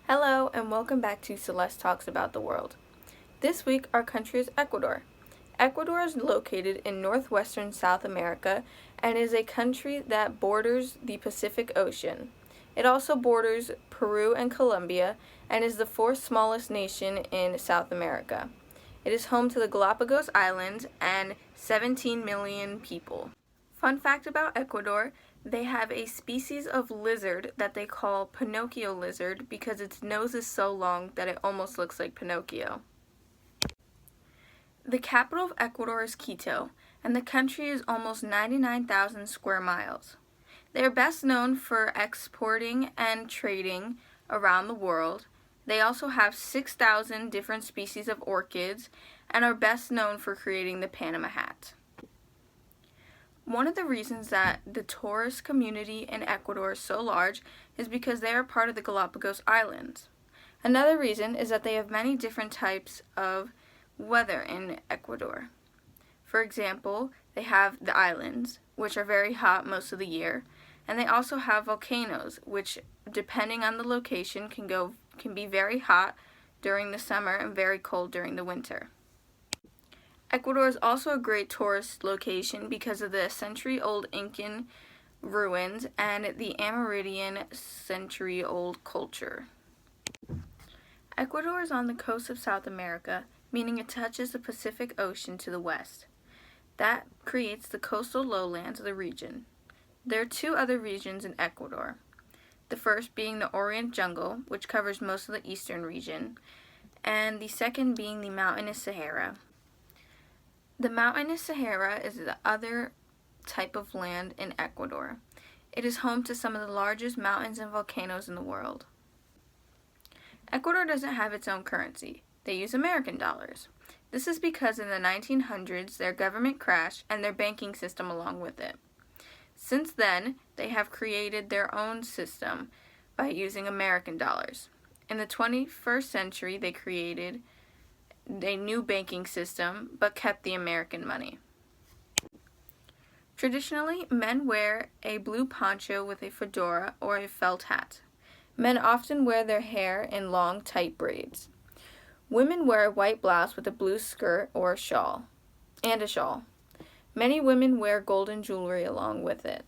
Hello and welcome back to Celeste Talks About the World. This week our country is Ecuador. Ecuador is located in northwestern South America and is a country that borders the Pacific Ocean. It also borders Peru and Colombia and is the fourth smallest nation in South America. It is home to the Galapagos Islands and 17 million people. Fun fact about Ecuador, they have a species of lizard that they call Pinocchio lizard because its nose is so long that it almost looks like Pinocchio. The capital of Ecuador is Quito, and the country is almost 99,000 square miles. They are best known for exporting and trading around the world. They also have 6,000 different species of orchids and are best known for creating the Panama hat. One of the reasons that the tourist community in Ecuador is so large is because they are part of the Galapagos Islands. Another reason is that they have many different types of weather in Ecuador. For example, they have the islands, which are very hot most of the year, and they also have volcanoes, which depending on the location can be very hot during the summer and very cold during the winter. Ecuador is also a great tourist location because of the century-old Incan ruins and the Amerindian century-old culture. Ecuador is on the coast of South America, meaning it touches the Pacific Ocean to the west. That creates the coastal lowlands of the region. There are two other regions in Ecuador. The first being the Orient Jungle, which covers most of the eastern region, and the second being the mountainous Sahara. The mountainous Sahara is the other type of land in Ecuador. It is home to some of the largest mountains and volcanoes in the world. Ecuador doesn't have its own currency. They use American dollars. This is because in the 1900s their government crashed and their banking system along with it. Since then, they have created their own system by using American dollars. In the 21st century, they created a new banking system, but kept the American money. Traditionally, men wear a blue poncho with a fedora or a felt hat. Men often wear their hair in long, tight braids. Women wear a white blouse with a blue skirt or a shawl. Many women wear golden jewelry along with it.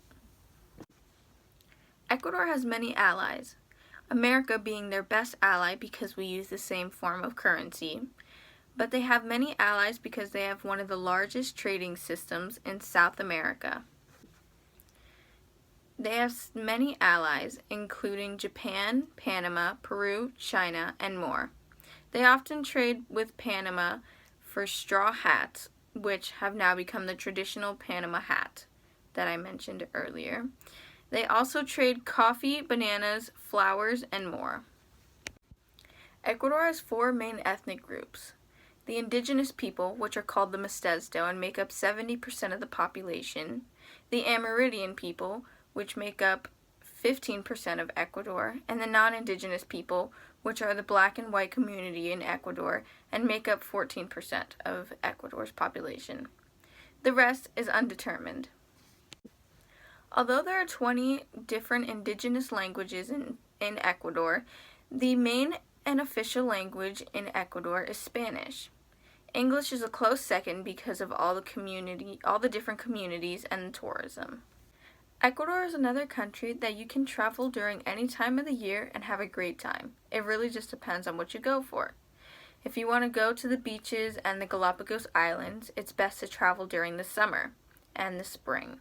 Ecuador has many allies, America being their best ally because we use the same form of currency. But they have many allies because they have one of the largest trading systems in South America. They have many allies, including Japan, Panama, Peru, China, and more. They often trade with Panama for straw hats, which have now become the traditional Panama hat that I mentioned earlier. They also trade coffee, bananas, flowers, and more. Ecuador has four main ethnic groups. The indigenous people, which are called the Mestizo and make up 70% of the population, the Amerindian people, which make up 15% of Ecuador, and the non-indigenous people, which are the black and white community in Ecuador and make up 14% of Ecuador's population. The rest is undetermined. Although there are 20 different indigenous languages in Ecuador, the main and official language in Ecuador is Spanish. English is a close second because of all the different communities and tourism. Ecuador is another country that you can travel during any time of the year and have a great time. It really just depends on what you go for. If you want to go to the beaches and the Galapagos Islands, it's best to travel during the summer and the spring.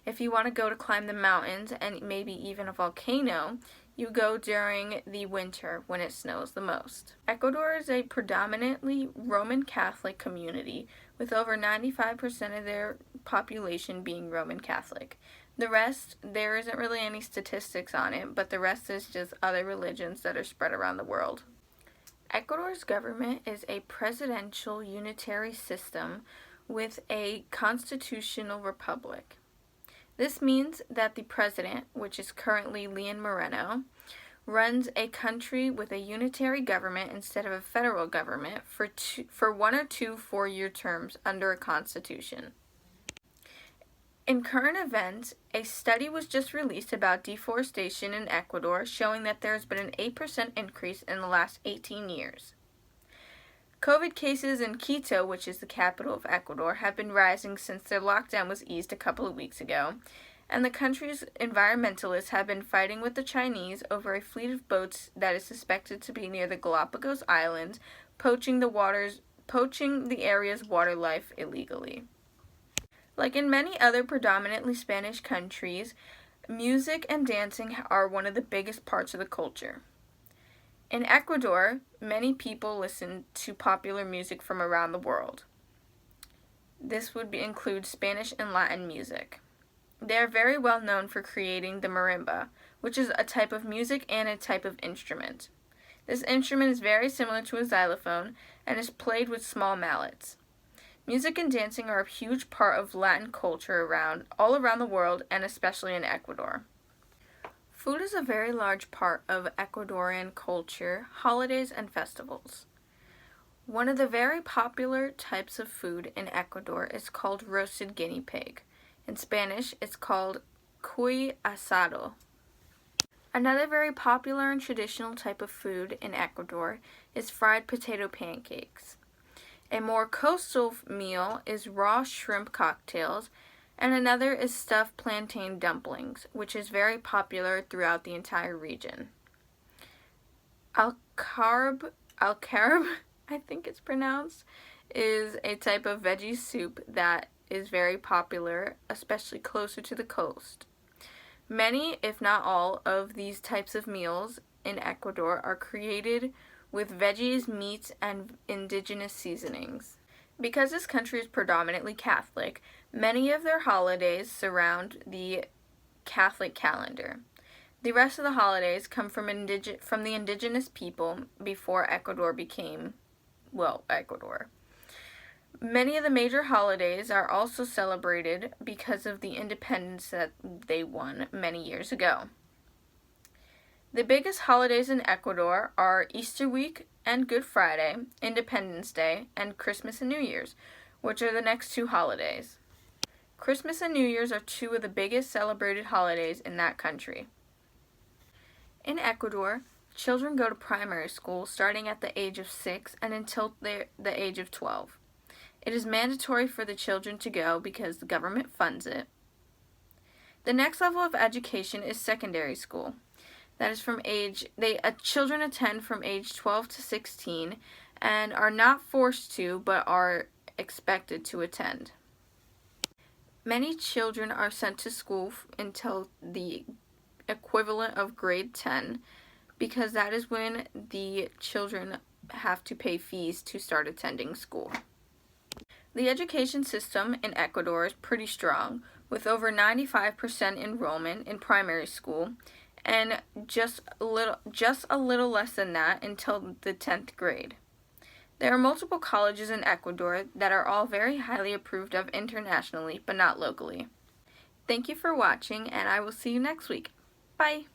If you want to go to climb the mountains and maybe even a volcano, you go during the winter when it snows the most. Ecuador is a predominantly Roman Catholic community with over 95% of their population being Roman Catholic. The rest, there isn't really any statistics on it, but the rest is just other religions that are spread around the world. Ecuador's government is a presidential unitary system with a constitutional republic. This means that the president, which is currently Leon Moreno, runs a country with a unitary government instead of a federal government for 1 or 2 4-year terms under a constitution. In current events, a study was just released about deforestation in Ecuador, showing that there has been an 8% increase in the last 18 years. COVID cases in Quito, which is the capital of Ecuador, have been rising since their lockdown was eased a couple of weeks ago, and the country's environmentalists have been fighting with the Chinese over a fleet of boats that is suspected to be near the Galapagos Islands, poaching the area's water life illegally. Like in many other predominantly Spanish countries, music and dancing are one of the biggest parts of the culture. In Ecuador, many people listen to popular music from around the world. This would include Spanish and Latin music. They are very well known for creating the marimba, which is a type of music and a type of instrument. This instrument is very similar to a xylophone and is played with small mallets. Music and dancing are a huge part of Latin culture all around the world, and especially in Ecuador. Food is a very large part of Ecuadorian culture, holidays, and festivals. One of the very popular types of food in Ecuador is called roasted guinea pig. In Spanish, it's called cuy asado. Another very popular and traditional type of food in Ecuador is fried potato pancakes. A more coastal meal is raw shrimp cocktails, and another is stuffed plantain dumplings, which is very popular throughout the entire region. Al-carb, I think it's pronounced, is a type of veggie soup that is very popular, especially closer to the coast. Many, if not all, of these types of meals in Ecuador are created with veggies, meats, and indigenous seasonings. Because this country is predominantly Catholic, many of their holidays surround the Catholic calendar. The rest of the holidays come from the indigenous people before Ecuador became, Ecuador. Many of the major holidays are also celebrated because of the independence that they won many years ago. The biggest holidays in Ecuador are Easter week and Good Friday, Independence Day, and Christmas and New Year's, which are the next two holidays. Christmas and New Year's are two of the biggest celebrated holidays in that country. In Ecuador, children go to primary school starting at the age of 6 and until the age of 12. It is mandatory for the children to go because the government funds it. The next level of education is secondary school. That is children attend from age 12 to 16 and are not forced to, but are expected to attend. Many children are sent to school until the equivalent of grade 10 because that is when the children have to pay fees to start attending school. The education system in Ecuador is pretty strong, with over 95% enrollment in primary school and just a little less than that until the 10th grade. There are multiple colleges in Ecuador that are all very highly approved of internationally, but not locally. Thank you for watching, and I will see you next week. Bye!